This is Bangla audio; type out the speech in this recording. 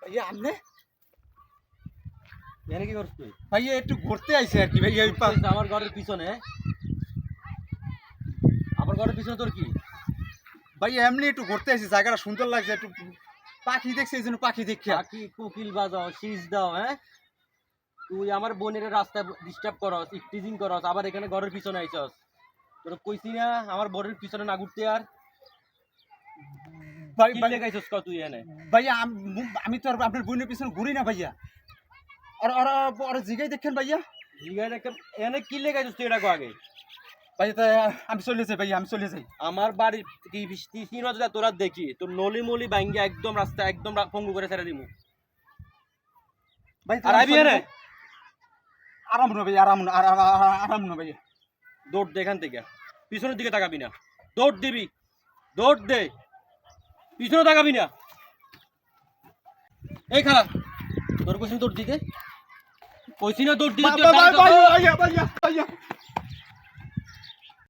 ভাইয়া আমনে এখানে কি করছিস তুই? ভাইয়া একটু ঘুরতে আইছে আর কি ভাইয়া আমার ঘরের পিছনে আমার ঘরের পিছনে তোর কি? ভাইয়া এমনি একটু ঘুরতে আইছে, জায়গাটা সুন্দর লাগছে, একটু পাখি দেখছে, এই জন্য পাখি দেখি। কি কোকিল বাজাও, শীষ দাও, হ্যাঁ? তুই আমার বোনের রাস্তায় ডিস্টার্ব করস, টিজিং করস, আবার এখানে ঘরের পিছনে আইছস। তোর কইছি না আমার বোনের পিছনে না ঘুরতে আর? ভাই কি লেগাইছস ক তুই এনে? ভাইয়া আমি তো আর আপনার বোনের পিছনে ঘুরি না ভাইয়া। আর ওরা ওরা জিগাই দেখেন ভাইয়া। জিগাই দেখ এনে কি লেগাইছস তুই এটা কো আগে? ভাইয়া তা আমি চলে যাই ভাইয়া, আমি চলে যাই। আমার বাড়ির তিন রাজা তোরা দেখি তোর নলি মলি ভাঙ্গে একদম রাস্তা একদম পঙ্গু করে ছেড়ে দিমু। ভাই আর আইবি এনে? আরাম না ভাইয়া, আরাম না ভাইয়া। দৌড় দে এখান থেকে, পিছনের দিকে তাকাবি না। দৌড় দিবি, দৌড় দে, পিছনে তাকাবি না। এই খারাপ তোর কইছি দৌড় দিতে, কইছি না দৌড় দিতে। ভাইয়া ভাইয়া ভাইয়া ভাইয়া